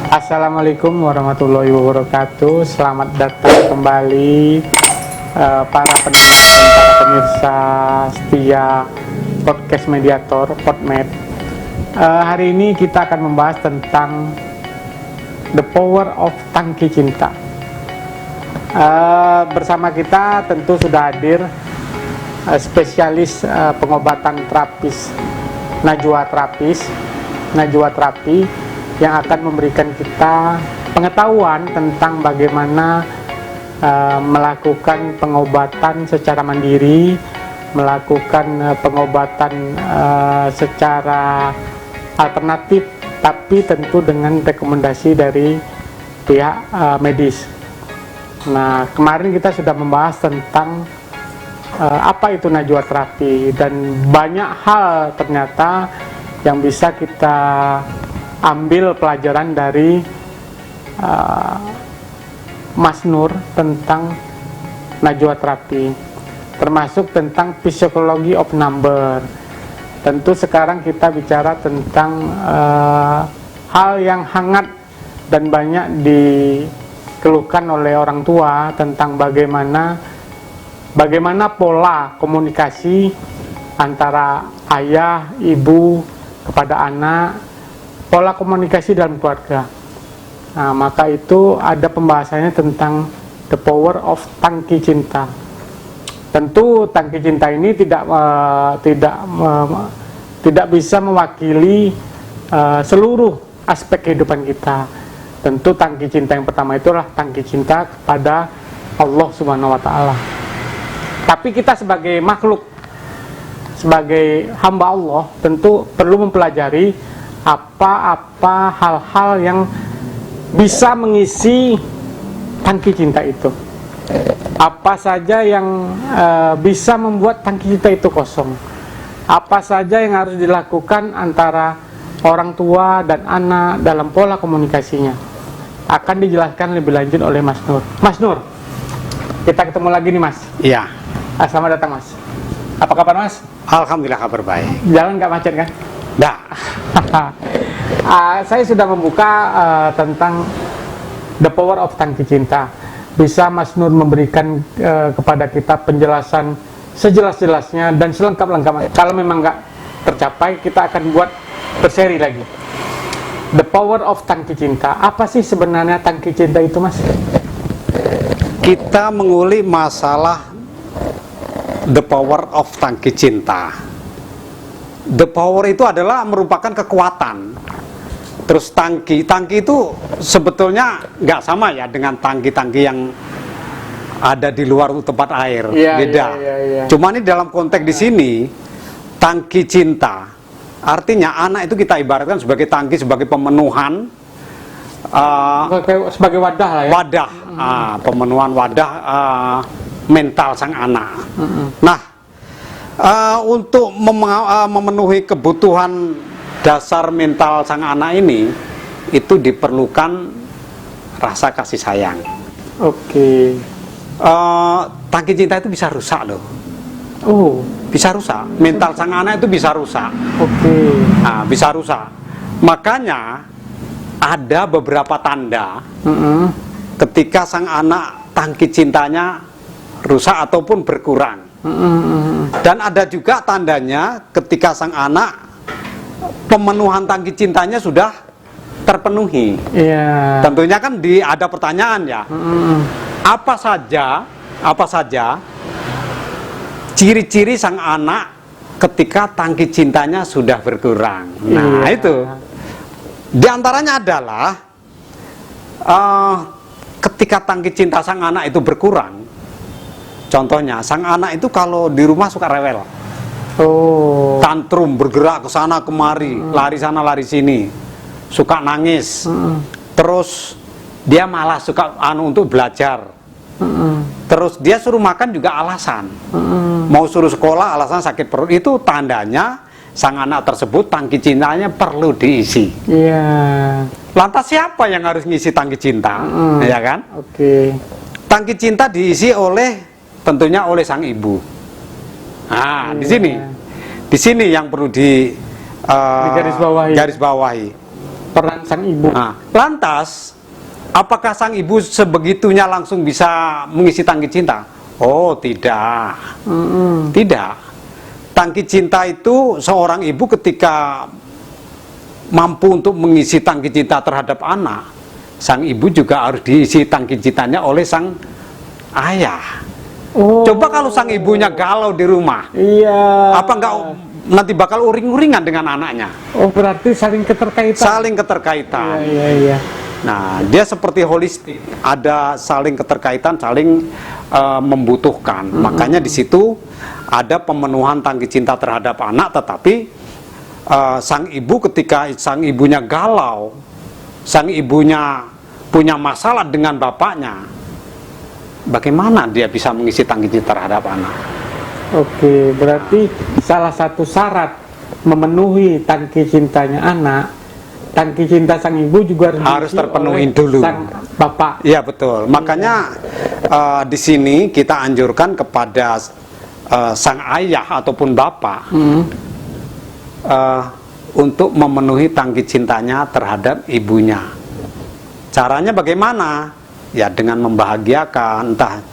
Assalamualaikum warahmatullahi wabarakatuh. Selamat datang kembali para pendengar dan para pemirsa setia podcast Mediator Podmed. Hari ini kita akan membahas tentang the power of tangki cinta. Bersama kita tentu sudah hadir spesialis pengobatan terapis Najwa Terapi yang akan memberikan kita pengetahuan tentang bagaimana melakukan pengobatan secara mandiri, melakukan pengobatan secara alternatif, tapi tentu dengan rekomendasi dari pihak medis. Nah, kemarin kita sudah membahas tentang apa itu Najwa Terapi, dan banyak hal ternyata yang bisa kita ambil pelajaran dari Mas Nur tentang Najwa Terapi, termasuk tentang psikologi of number. Tentu sekarang kita bicara tentang hal yang hangat dan banyak dikeluhkan oleh orang tua tentang bagaimana pola komunikasi antara ayah, ibu kepada anak, pola komunikasi dalam keluarga. Nah, maka itu ada pembahasannya tentang the power of tangki cinta. Tentu tangki cinta ini tidak bisa mewakili seluruh aspek kehidupan kita. Tentu tangki cinta yang pertama itulah tangki cinta kepada Allah Subhanahu wa Ta'ala. Tapi kita sebagai makhluk, sebagai hamba Allah, tentu perlu mempelajari apa hal-hal yang bisa mengisi tangki cinta itu. Apa saja yang bisa membuat tangki cinta itu kosong. Apa saja yang harus dilakukan antara orang tua dan anak dalam pola komunikasinya. Akan dijelaskan lebih lanjut oleh Mas Nur. Mas Nur, kita ketemu lagi nih, Mas. Iya. Selamat datang, Mas. Apa kabar, Mas? Alhamdulillah kabar baik. Jalan nggak macet kan? Nggak. Saya sudah membuka tentang the power of tangki cinta. Bisa Mas Nur memberikan kepada kita penjelasan sejelas-jelasnya dan selengkap-lengkapnya. Kalau memang nggak tercapai, kita akan buat berseri lagi. The power of tangki cinta. Apa sih sebenarnya tangki cinta itu, Mas? Kita mengulik masalah the power of tangki cinta. The power itu adalah merupakan kekuatan. Terus tangki itu sebetulnya nggak sama ya dengan tangki-tangki yang ada di luar tempat air. Beda. Iya. Cuma ini dalam konteks di sini tangki cinta, artinya anak itu kita ibaratkan sebagai tangki, sebagai pemenuhan, sebagai wadah lah ya. Wadah, pemenuhan wadah mental sang anak. Nah, untuk memenuhi kebutuhan dasar mental sang anak ini, itu diperlukan rasa kasih sayang. Oke. Tangki cinta itu bisa rusak loh. Oh, bisa rusak. Mental sang anak itu bisa rusak. Oke. Nah, bisa rusak. Makanya ada beberapa tanda ketika sang anak tangki cintanya rusak ataupun berkurang. Dan ada juga tandanya ketika sang anak pemenuhan tangki cintanya sudah terpenuhi. Iya. Tentunya kan ada pertanyaan ya. Apa saja ciri-ciri sang anak ketika tangki cintanya sudah berkurang. Nah, itu di antaranya adalah ketika tangki cinta sang anak itu berkurang. Contohnya, sang anak itu kalau di rumah suka rewel. Tantrum, bergerak ke sana kemari, lari sana lari sini, suka nangis. Terus dia malah suka untuk belajar. Terus dia suruh makan juga alasan. Mau suruh sekolah alasan sakit perut. Itu tandanya sang anak tersebut tangki cintanya perlu diisi. Lantas siapa yang harus ngisi tangki cinta? Ya kan? Tangki cinta diisi tentunya oleh sang ibu. Nah, di sini yang perlu garis bawahi. peran sang ibu. Nah, lantas apakah sang ibu sebegitunya langsung bisa mengisi tangki cinta? Oh, tidak. Tidak. Tangki cinta itu seorang ibu ketika mampu untuk mengisi tangki cinta terhadap anak, sang ibu juga harus diisi tangki cintanya oleh sang ayah. Oh. Coba kalau sang ibunya galau di rumah, Iya. apa enggak nanti bakal uring-uringan dengan anaknya? Oh, berarti saling keterkaitan. Saling keterkaitan. Iya. Nah, dia seperti holistik, ada saling keterkaitan, saling membutuhkan. Makanya di situ ada pemenuhan tangki cinta terhadap anak, tetapi sang ibu ketika sang ibunya galau, sang ibunya punya masalah dengan bapaknya, bagaimana dia bisa mengisi tangki cinta terhadap anak? Oke, berarti salah satu syarat memenuhi tangki cintanya anak, tangki cinta sang ibu juga Harus diisi terpenuhi oleh dulu. sang bapak. Iya betul. Makanya di sini kita anjurkan kepada sang ayah ataupun bapak untuk memenuhi tangki cintanya terhadap ibunya. Caranya bagaimana? Ya dengan membahagiakan, entah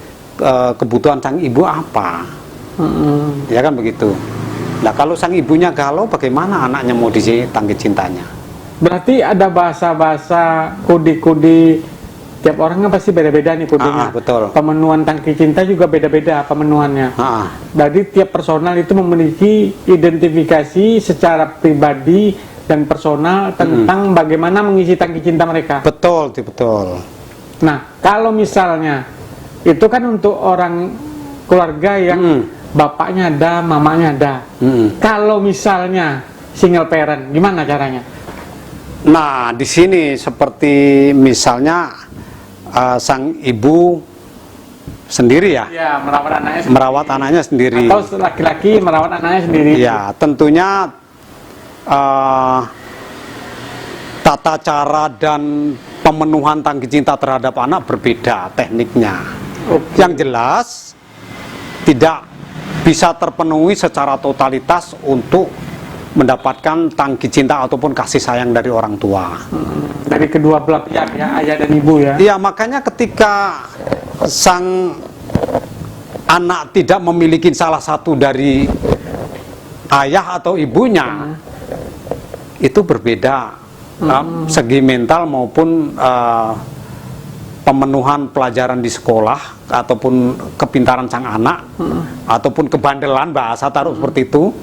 kebutuhan sang ibu apa. Ya kan begitu. Nah kalau sang ibunya galau, bagaimana anaknya mau diisi tangki cintanya? Berarti ada bahasa-bahasa kode-kode, tiap orang kan pasti beda-beda nih kodenya. Betul. Pemenuhan tangki cinta juga beda-beda pemenuhannya. Jadi tiap personal itu memiliki identifikasi secara pribadi dan personal tentang bagaimana mengisi tangki cinta mereka. Betul, betul. Nah, kalau misalnya itu kan untuk orang keluarga yang bapaknya ada, mamanya ada. Kalau misalnya single parent, gimana caranya? Nah, di sini seperti misalnya sang ibu sendiri ya, merawat anaknya sendiri. merawat anaknya sendiri. Atau laki-laki merawat anaknya sendiri. Ya, tentunya tata cara dan pemenuhan tangki cinta terhadap anak berbeda tekniknya. Yang jelas tidak bisa terpenuhi secara totalitas untuk mendapatkan tangki cinta ataupun kasih sayang dari orang tua. Dari kedua belah pihak ya, ayah dan ibu ya. Iya, makanya ketika sang anak tidak memiliki salah satu dari ayah atau ibunya, itu berbeda segi mental maupun pemenuhan pelajaran di sekolah ataupun kepintaran sang anak ataupun kebandelan bahasa taruh seperti itu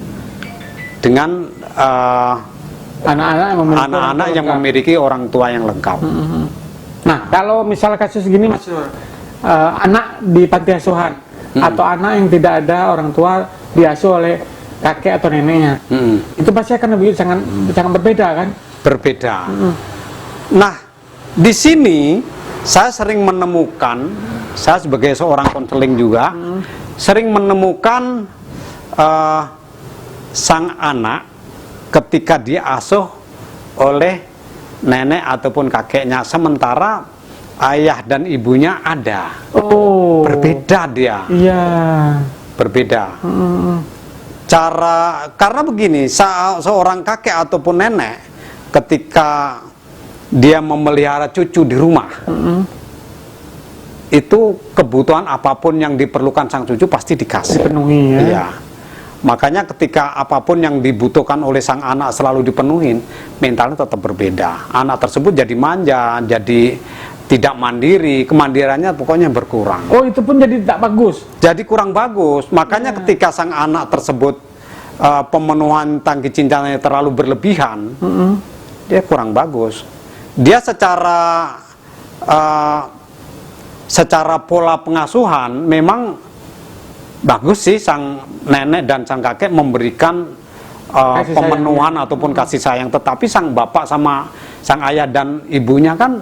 dengan anak-anak yang memiliki orang tua yang lengkap. Nah, kalau misal kasus gini Mas, anak di panti asuhan atau anak yang tidak ada orang tua diasuh oleh kakek atau neneknya, itu pasti akan lebih sangat berbeda kan? Berbeda. Nah, di sini saya sering menemukan, saya sebagai seorang konseling juga sering menemukan sang anak ketika diasuh oleh nenek ataupun kakeknya, sementara ayah dan ibunya ada. Oh, berbeda dia. Iya. Berbeda. Karena begini, seorang kakek ataupun nenek ketika dia memelihara cucu di rumah, itu kebutuhan apapun yang diperlukan sang cucu pasti dikasih. Dipenuhi ya. Iya. Makanya ketika apapun yang dibutuhkan oleh sang anak selalu dipenuhin, mentalnya tetap berbeda. Anak tersebut jadi manja, jadi tidak mandiri, kemandiriannya pokoknya berkurang. Oh, itu pun jadi tak bagus. Jadi kurang bagus. Makanya ketika sang anak tersebut pemenuhan tangki cintanya terlalu berlebihan, dia kurang bagus. Dia secara pola pengasuhan memang bagus sih, sang nenek dan sang kakek memberikan pemenuhan ataupun kasih sayang, tetapi sang bapak sama sang ayah dan ibunya kan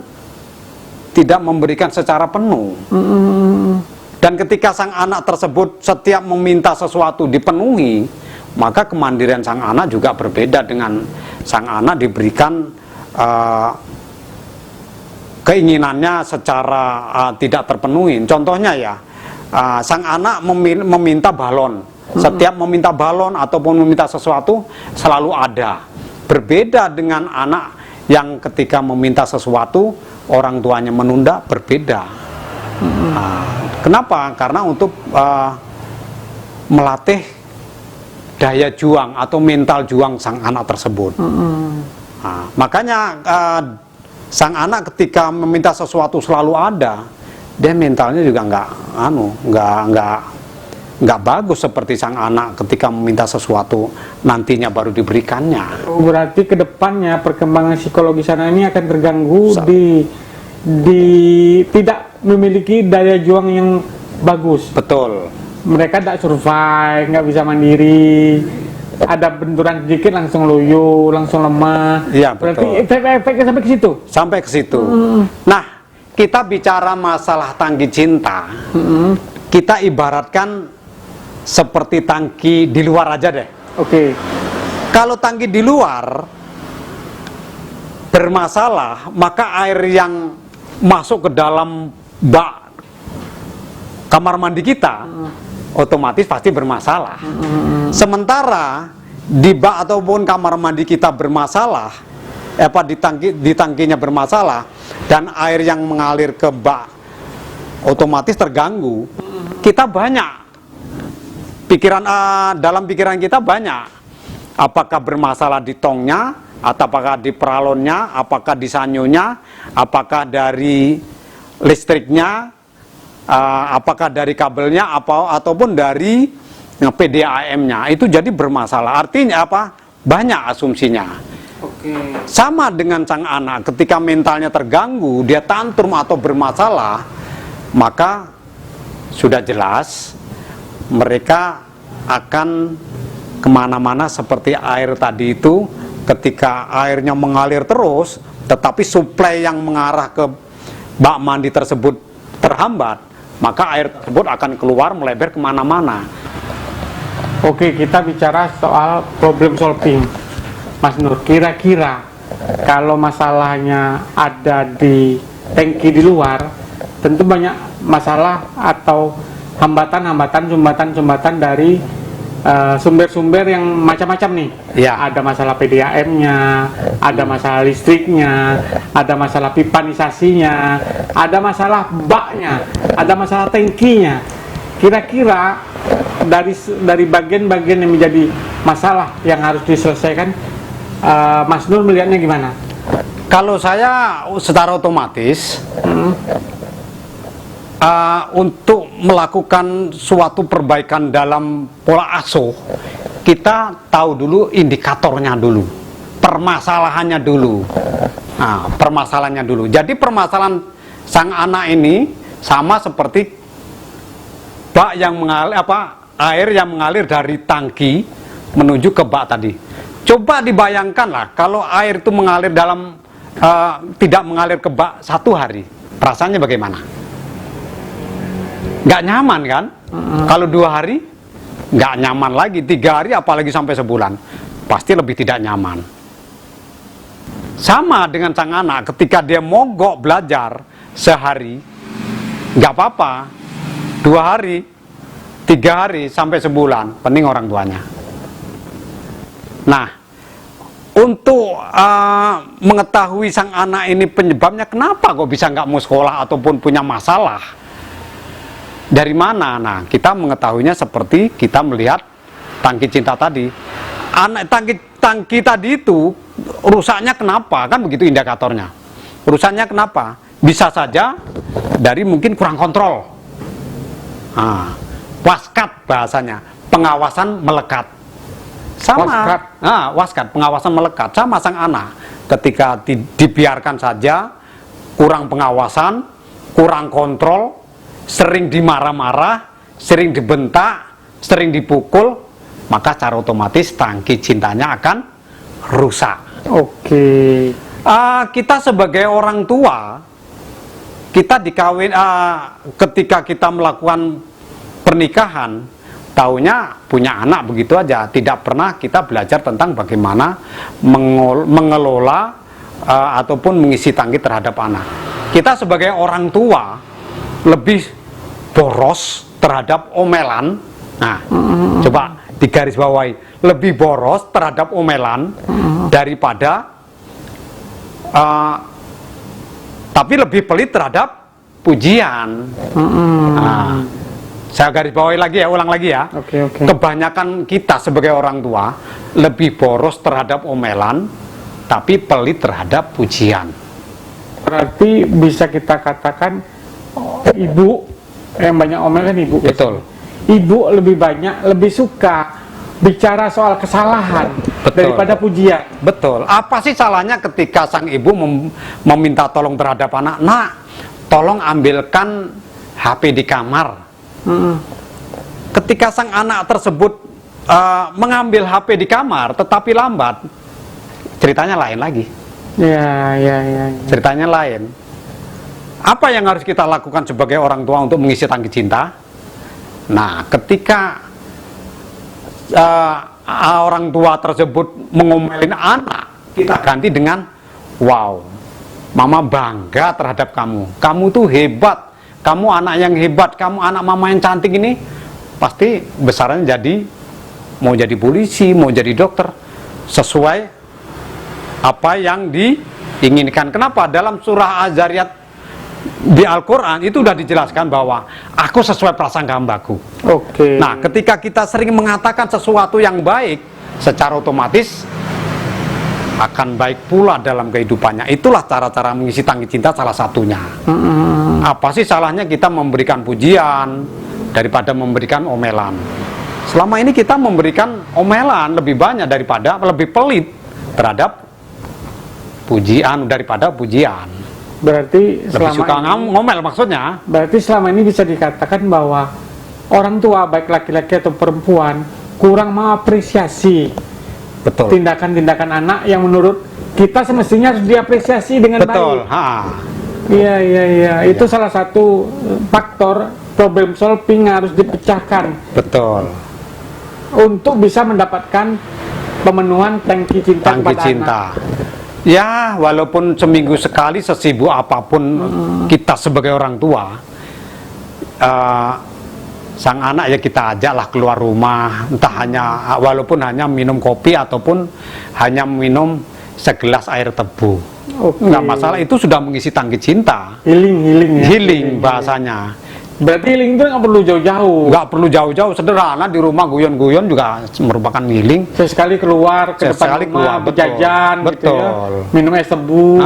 tidak memberikan secara penuh. Dan ketika sang anak tersebut setiap meminta sesuatu dipenuhi, maka kemandirian sang anak juga berbeda dengan sang anak diberikan keinginannya secara tidak terpenuhi. Contohnya ya, sang anak meminta balon. Setiap meminta balon ataupun meminta sesuatu selalu ada. Berbeda dengan anak yang ketika meminta sesuatu orang tuanya menunda berbeda. Nah, kenapa? Karena untuk melatih daya juang atau mental juang sang anak tersebut. Nah, makanya sang anak ketika meminta sesuatu selalu ada, dia mentalnya juga nggak bagus seperti sang anak ketika meminta sesuatu nantinya baru diberikannya. Berarti kedepannya perkembangan psikologi sana ini akan terganggu di tidak memiliki daya juang yang bagus. Betul. Mereka tidak survive, nggak bisa mandiri. Ada benturan sedikit langsung loyo, langsung lemah. Iya, berarti betul. efeknya sampai ke situ. Sampai ke situ. Nah, kita bicara masalah tangki cinta. Kita ibaratkan seperti tangki di luar aja deh. Oke. Kalau tangki di luar bermasalah, maka air yang masuk ke dalam bak kamar mandi kita otomatis pasti bermasalah. Sementara di bak ataupun kamar mandi kita bermasalah, di tangkinya bermasalah, dan air yang mengalir ke bak otomatis terganggu. Kita banyak dalam pikiran kita banyak, apakah bermasalah di tongnya, apakah di peralonnya, apakah di sanyonya, apakah dari listriknya, apakah dari kabelnya, ataupun dari PDAM-nya. Itu jadi bermasalah. Artinya apa? Banyak asumsinya. Oke. Sama dengan sang anak, ketika mentalnya terganggu, dia tantrum atau bermasalah, maka sudah jelas mereka akan kemana-mana seperti air tadi itu. Ketika airnya mengalir terus, tetapi suplai yang mengarah ke bak mandi tersebut terhambat, maka air tersebut akan keluar melebar kemana-mana. Oke, kita bicara soal problem solving. Mas Nur, kira-kira kalau masalahnya ada di tangki di luar, tentu banyak masalah atau sumbatan dari sumber-sumber yang macam-macam nih. Ya. Ada masalah PDAM-nya, ada masalah listriknya, ada masalah pipanisasinya, ada masalah baknya, ada masalah tangkinya. Kira-kira dari bagian-bagian yang menjadi masalah yang harus diselesaikan, Mas Nur melihatnya gimana? Kalau saya secara otomatis untuk melakukan suatu perbaikan dalam pola asuh, kita tahu dulu indikatornya dulu, permasalahannya dulu. Nah, permasalahannya dulu. Jadi permasalahan sang anak ini sama seperti bak yang mengalir, air yang mengalir dari tangki menuju ke bak tadi. Coba dibayangkanlah kalau air itu mengalir tidak mengalir ke bak 1 hari, rasanya bagaimana? Nggak nyaman kan? Kalau 2 hari nggak nyaman lagi, 3 hari apalagi sampai sebulan pasti lebih tidak nyaman. Sama dengan sang anak, ketika dia mogok belajar sehari nggak apa-apa, 2 hari, 3 hari sampai sebulan, penting orang tuanya. Nah, untuk mengetahui sang anak ini penyebabnya kenapa kok bisa nggak mau sekolah ataupun punya masalah, dari mana? Nah, kita mengetahuinya seperti kita melihat tangki cinta tadi. Tangki tadi itu rusaknya kenapa? Kan begitu indikatornya. Rusaknya kenapa? Bisa saja dari mungkin kurang kontrol. Waskat bahasanya, pengawasan melekat. Sama. Waskat, pengawasan melekat. Sama sang anak. Ketika dibiarkan saja, kurang pengawasan, kurang kontrol, sering dimarah-marah, sering dibentak, sering dipukul, maka secara otomatis tangki cintanya akan rusak. Oke. Kita sebagai orang tua, kita ketika kita melakukan pernikahan, taunya punya anak begitu aja, tidak pernah kita belajar tentang bagaimana mengelola ataupun mengisi tangki terhadap anak. Kita sebagai orang tua lebih boros terhadap omelan. Nah, coba digarisbawahi, lebih boros terhadap omelan daripada tapi lebih pelit terhadap pujian. Nah, saya garis bawahi lagi ya, ulang lagi ya. Oke. Kebanyakan kita sebagai orang tua lebih boros terhadap omelan, tapi pelit terhadap pujian. Berarti bisa kita katakan ibu yang banyak omel kan ibu. Betul. Ibu lebih banyak, lebih suka bicara soal kesalahan daripada pujian. Betul. Apa sih salahnya ketika sang ibu meminta tolong terhadap anak? Nak, tolong ambilkan HP di kamar. Ketika sang anak tersebut mengambil HP di kamar, tetapi lambat, ceritanya lain lagi. Ya. Ceritanya lain. Apa yang harus kita lakukan sebagai orang tua untuk mengisi tangki cinta? Nah, ketika orang tua tersebut mengomelin anak, kita ganti dengan, wow, mama bangga terhadap kamu. Kamu tuh hebat. Kamu anak yang hebat. Kamu anak mama yang cantik ini. Pasti besarnya mau jadi polisi, mau jadi dokter. Sesuai apa yang diinginkan. Kenapa? Dalam surah Az-Zariyat di Al-Quran itu sudah dijelaskan bahwa aku sesuai prasangka hambaku. Oke. Nah, ketika kita sering mengatakan sesuatu yang baik, secara otomatis akan baik pula dalam kehidupannya. Itulah cara-cara mengisi tangki cinta salah satunya. Apa sih salahnya kita memberikan pujian daripada memberikan omelan? Selama ini kita memberikan omelan lebih banyak daripada, lebih pelit terhadap pujian daripada pujian. Berarti Lebih suka ngomel maksudnya. Berarti selama ini bisa dikatakan bahwa orang tua baik laki-laki atau perempuan kurang mengapresiasi tindakan-tindakan anak yang menurut kita semestinya harus diapresiasi dengan betul. Baik. Iya. Itu salah satu faktor problem solving yang harus dipecahkan. Betul. Untuk bisa mendapatkan pemenuhan tangki cinta kepada anak. Ya, walaupun seminggu sekali, sesibuk apapun kita sebagai orang tua, sang anak ya kita ajaklah keluar rumah, entah walaupun hanya minum kopi ataupun hanya minum segelas air tebu. Nggak masalah, itu sudah mengisi tangki cinta. Healing bahasanya. Berarti healing itu nggak perlu jauh-jauh. Nggak perlu jauh-jauh, sederhana di rumah guyon-guyon juga merupakan healing. Sesekali keluar ke depan rumah, berjajan, gitu ya. Minum es tebu,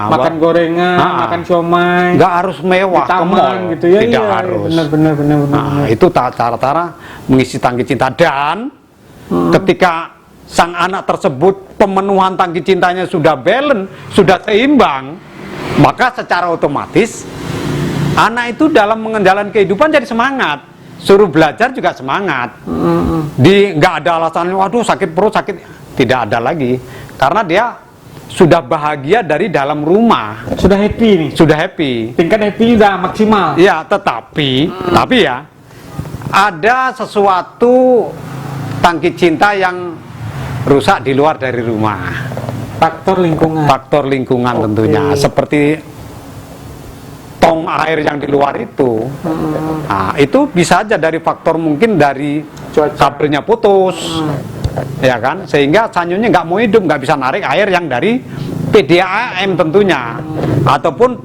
makan gorengan, makan siomay. Nggak harus mewah, di taman, gitu ya. Tidak harus. Benar. Itu cara-cara mengisi tangki cinta. Dan ketika sang anak tersebut pemenuhan tangki cintanya sudah balance, sudah seimbang, maka secara otomatis anak itu dalam mengenjalan kehidupan jadi semangat, suruh belajar juga semangat. Nggak ada alasan, waduh sakit perut, tidak ada lagi, karena dia sudah bahagia dari dalam rumah, sudah happy nih, tingkat happy udah maksimal. Ya, tapi ya ada sesuatu tangki cinta yang rusak di luar dari rumah. Faktor lingkungan tentunya, seperti tong air yang di luar itu. Nah, itu bisa aja dari faktor mungkin dari kabelnya putus, ya kan, sehingga sanyunya nggak mau hidup, nggak bisa narik air yang dari PDAM tentunya, ataupun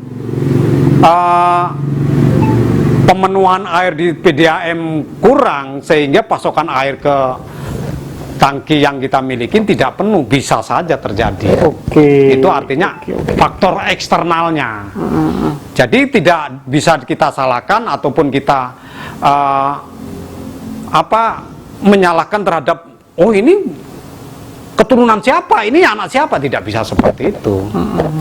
pemenuhan air di PDAM kurang sehingga pasokan air ke tangki yang kita miliki tidak penuh, bisa saja terjadi. Itu artinya faktor eksternalnya. Jadi tidak bisa kita salahkan ataupun kita menyalahkan terhadap, oh ini keturunan siapa, ini anak siapa, tidak bisa seperti itu.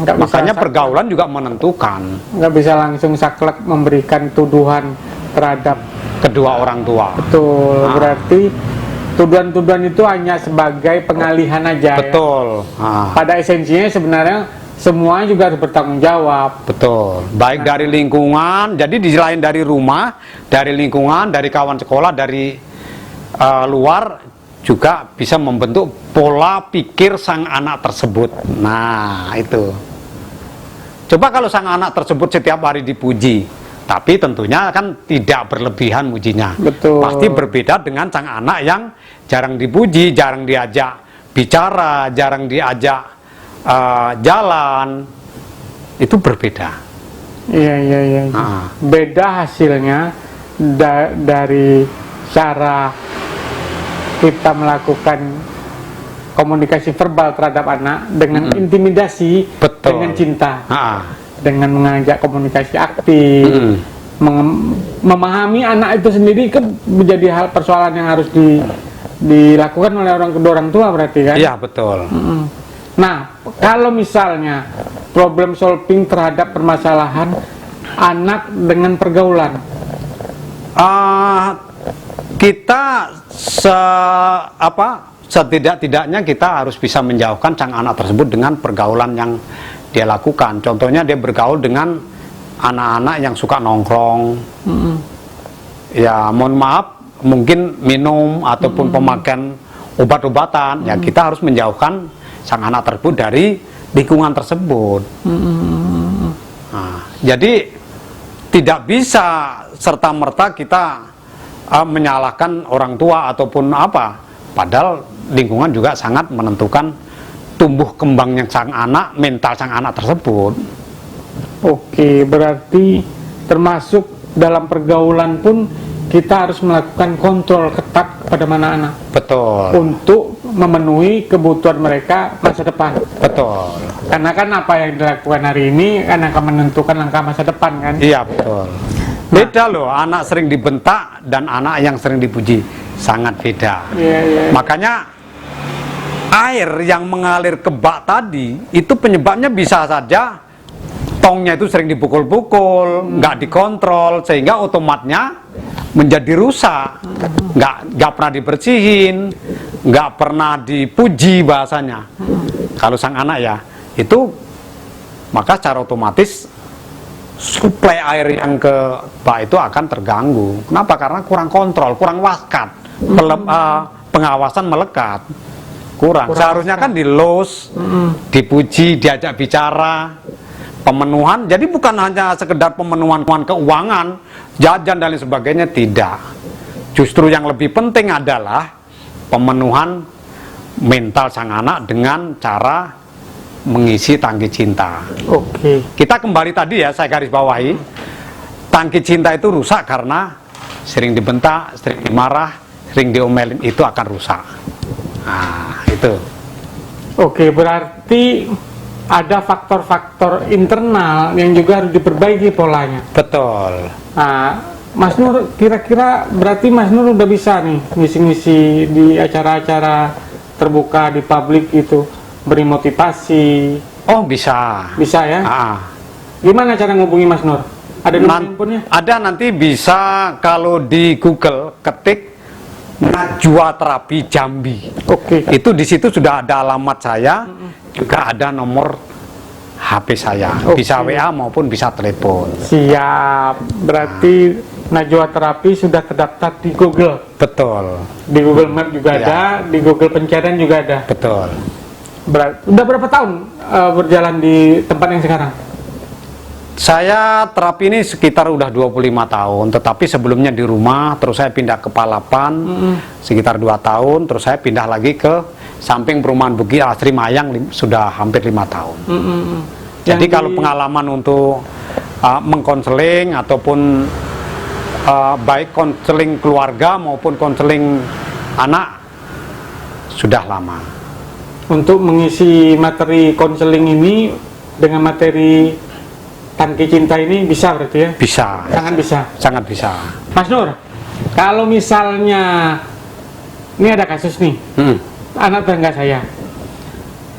Makanya pergaulan juga menentukan. Nggak bisa langsung saklek memberikan tuduhan terhadap kedua orang tua. Betul. Berarti tuduhan-tuduhan itu hanya sebagai pengalihan aja. Betul. Ya? Pada esensinya sebenarnya semua juga harus bertanggung jawab. Betul. Baik dari lingkungan, jadi di selain dari rumah, dari lingkungan, dari kawan sekolah, dari luar juga bisa membentuk pola pikir sang anak tersebut. Nah, itu. Coba kalau sang anak tersebut setiap hari dipuji, tapi tentunya kan tidak berlebihan mujinya. Betul. Pasti berbeda dengan sang anak yang jarang dipuji, jarang diajak bicara, jarang diajak jalan, itu berbeda. Iya. Beda hasilnya dari cara kita melakukan komunikasi verbal terhadap anak dengan intimidasi, Betul. dengan cinta, dengan mengajak komunikasi aktif, memahami anak itu sendiri kan menjadi hal persoalan yang harus dilakukan oleh kedua orang tua berarti kan? Iya, betul. Nah, kalau misalnya problem solving terhadap permasalahan anak dengan pergaulan, kita setidak-tidaknya kita harus bisa menjauhkan sang anak tersebut dengan pergaulan yang dia lakukan. Contohnya dia bergaul dengan anak-anak yang suka nongkrong, ya mohon maaf, mungkin minum ataupun pemakaian obat-obatan, ya kita harus menjauhkan sang anak tersebut dari lingkungan tersebut. Nah, jadi tidak bisa serta-merta kita menyalahkan orang tua ataupun apa, padahal lingkungan juga sangat menentukan tumbuh kembangnya sang anak, mental sang anak tersebut. Oke, berarti termasuk dalam pergaulan pun kita harus melakukan kontrol ketat kepada mana anak. Betul. Untuk memenuhi kebutuhan mereka masa depan. Betul. Karena kan apa yang dilakukan hari ini kan akan menentukan langkah masa depan kan. Iya, betul. Beda loh, anak sering dibentak dan anak yang sering dipuji, sangat beda. Iya. Makanya air yang mengalir ke bak tadi itu penyebabnya bisa saja tongnya itu sering dipukul-pukul, nggak dikontrol, sehingga otomatnya menjadi rusak, nggak pernah dibersihin, nggak pernah dipuji bahasanya. Kalau sang anak ya itu, maka secara otomatis suplai air yang ke bak itu akan terganggu. Kenapa? Karena kurang kontrol, kurang waskat, pengawasan melekat, kurang. Seharusnya kan dilus, dipuji, diajak bicara, pemenuhan. Jadi bukan hanya sekedar pemenuhan keuangan, jajan dan lain sebagainya, tidak. Justru yang lebih penting adalah pemenuhan mental sang anak dengan cara mengisi tangki cinta. Oke. Kita kembali tadi ya, saya garis bawahi, tangki cinta itu rusak karena sering dibentak, sering dimarah, sering diomelin, itu akan rusak. Nah, itu. Oke, berarti ada faktor-faktor internal yang juga harus diperbaiki polanya. Betul. Nah, Mas Nur, kira-kira berarti Mas Nur udah bisa nih ngisi-ngisi di acara-acara terbuka di publik itu, beri motivasi. Oh, bisa. Bisa ya? Gimana cara ngubungi Mas Nur? Ada nomor handphonenya? Ada, nanti bisa kalau di Google ketik Najwa Terapi Jambi. Oke. Itu di situ sudah ada alamat saya, juga ada nomor HP saya. Bisa WA maupun bisa telepon. Siap. Berarti Najwa Terapi sudah terdaftar di Google. Betul. Di Google Map juga ada, di Google pencarian juga ada. Betul. Udah berapa tahun berjalan di tempat yang sekarang? Saya terapi ini sekitar udah 25 tahun, tetapi sebelumnya di rumah, terus saya pindah ke Palapan sekitar 2 tahun, terus saya pindah lagi ke samping perumahan Bukit Asri Mayang sudah hampir 5 tahun. Jadi kalau pengalaman untuk mengkonseling ataupun baik konseling keluarga maupun konseling anak sudah lama. Untuk mengisi materi konseling ini dengan materi tangki cinta ini bisa berarti ya? Bisa. Sangat bisa. Sangat bisa. Mas Nur, kalau misalnya ini ada kasus nih, anak tetangga saya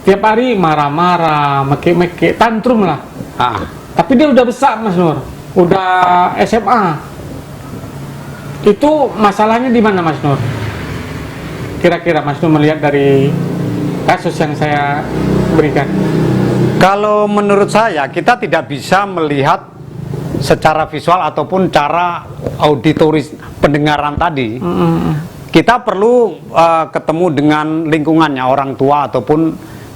tiap hari marah-marah, meki-meki, tantrum lah. Tapi dia udah besar Mas Nur, udah SMA. Itu masalahnya di mana Mas Nur? Kira-kira Mas Nur melihat dari kasus yang saya berikan. Kalau menurut saya, kita tidak bisa melihat secara visual ataupun cara auditoris pendengaran tadi. Kita perlu ketemu dengan lingkungannya, orang tua ataupun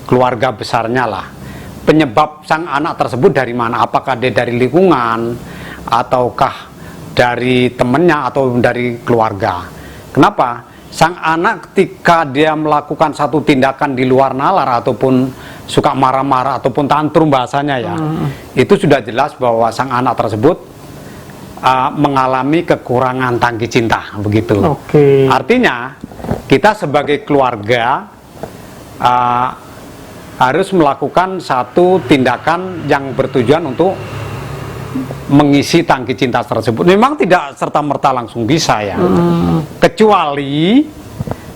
keluarga besarnya lah. Penyebab sang anak tersebut dari mana? Apakah dia dari lingkungan ataukah dari temannya atau dari keluarga? Kenapa? Sang anak ketika dia melakukan satu tindakan di luar nalar ataupun suka marah-marah ataupun tantrum bahasanya ya, itu sudah jelas bahwa sang anak tersebut mengalami kekurangan tangki cinta, begitu. Artinya kita sebagai keluarga harus melakukan satu tindakan yang bertujuan untuk mengisi tangki cinta tersebut. Memang tidak serta-merta langsung bisa ya, kecuali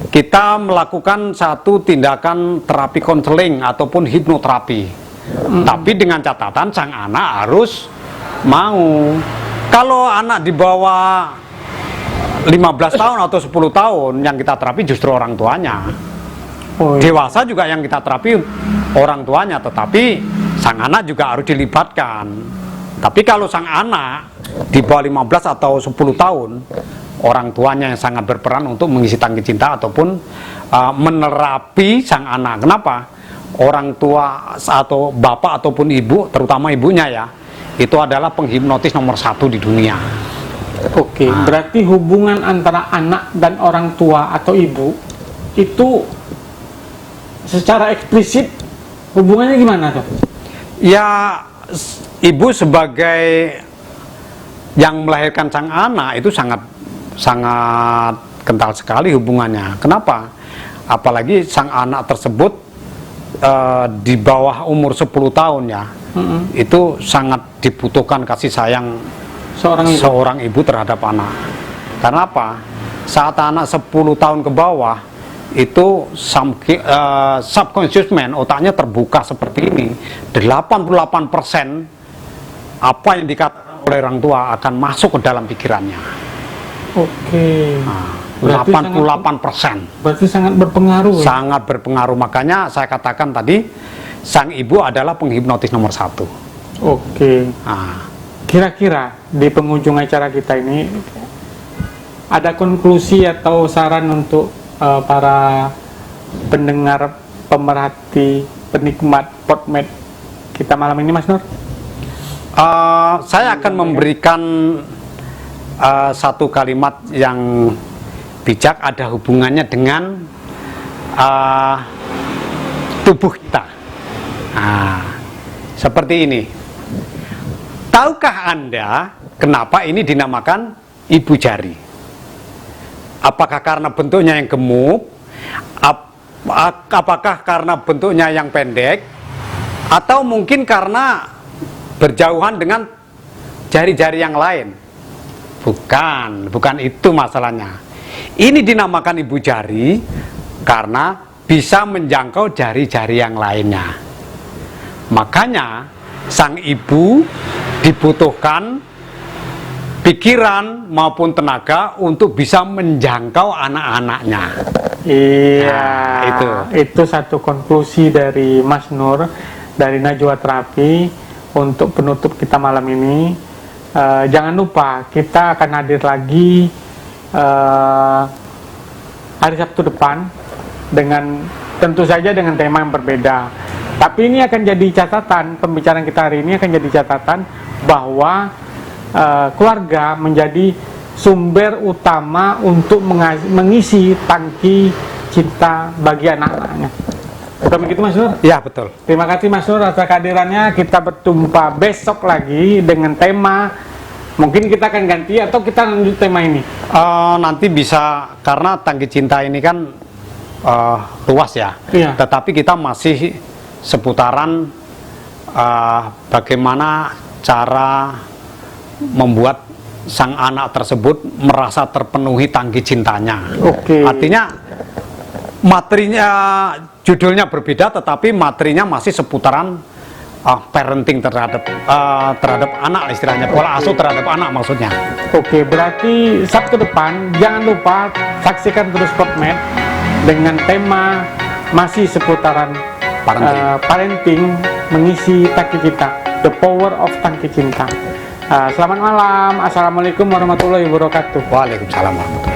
kita melakukan satu tindakan terapi konseling ataupun hipnoterapi. Tapi dengan catatan sang anak harus mau. Kalau anak di bawah 15 tahun atau 10 tahun, yang kita terapi justru orang tuanya. Dewasa juga yang kita terapi orang tuanya, tetapi sang anak juga harus dilibatkan. Tapi kalau sang anak di bawah 15 atau 10 tahun, orang tuanya yang sangat berperan untuk mengisi tangki cinta ataupun menerapi sang anak. Kenapa? Orang tua atau bapak ataupun ibu, terutama ibunya ya, itu adalah penghipnotis nomor 1 di dunia. Berarti hubungan antara anak dan orang tua atau ibu itu secara eksplisit hubungannya gimana tuh? Ya, ibu sebagai yang melahirkan sang anak itu sangat kental sekali hubungannya. Kenapa? Apalagi sang anak tersebut di bawah umur 10 tahun ya, itu sangat dibutuhkan kasih sayang seorang ibu terhadap anak. Karena apa? Saat anak 10 tahun ke bawah, itu subconscious mind, otaknya terbuka seperti ini. 88% apa yang dikatakan oleh orang tua akan masuk ke dalam pikirannya. 88%. Berarti sangat berpengaruh. Sangat berpengaruh. Makanya saya katakan tadi, sang ibu adalah penghipnotis nomor 1. Kira-kira di penghujung acara kita ini ada konklusi atau saran untuk para pendengar, pemerhati, penikmat PodMed kita malam ini, Mas Nur? Saya akan memberikan satu kalimat yang bijak, ada hubungannya dengan tubuh kita. Seperti ini. Tahukah Anda kenapa ini dinamakan ibu jari? Apakah karena bentuknya yang gemuk? Apakah karena bentuknya yang pendek? Atau mungkin karena berjauhan dengan jari-jari yang lain? Bukan itu masalahnya. Ini dinamakan ibu jari karena bisa menjangkau jari-jari yang lainnya. Makanya sang ibu dibutuhkan pikiran maupun tenaga untuk bisa menjangkau anak-anaknya. Itu satu konklusi dari Mas Nur dari Najwa Terapi untuk penutup kita malam ini. Jangan lupa kita akan hadir lagi hari Sabtu depan dengan tentu saja dengan tema yang berbeda. Tapi ini akan jadi catatan, pembicaraan kita hari ini akan jadi catatan bahwa keluarga menjadi sumber utama untuk mengisi tangki cinta bagi anak-anaknya. Betul begitu, Mas Nur? Ya, betul. Terima kasih Mas Nur atas kehadirannya. Kita berjumpa besok lagi dengan tema, mungkin kita akan ganti atau kita lanjut tema ini. Nanti bisa, karena tangki cinta ini kan luas ya. Tetapi kita masih seputaran bagaimana cara membuat sang anak tersebut merasa terpenuhi tangki cintanya. Artinya materinya, judulnya berbeda, tetapi materinya masih seputaran parenting terhadap anak, istilahnya pola asuh terhadap anak maksudnya. Berarti Sabtu depan jangan lupa saksikan terus PodMed dengan tema masih seputaran parenting mengisi tangki cinta, the power of tangki cinta. Selamat malam, assalamualaikum warahmatullahi wabarakatuh. Waalaikumsalam warahmatullahi wabarakatuh.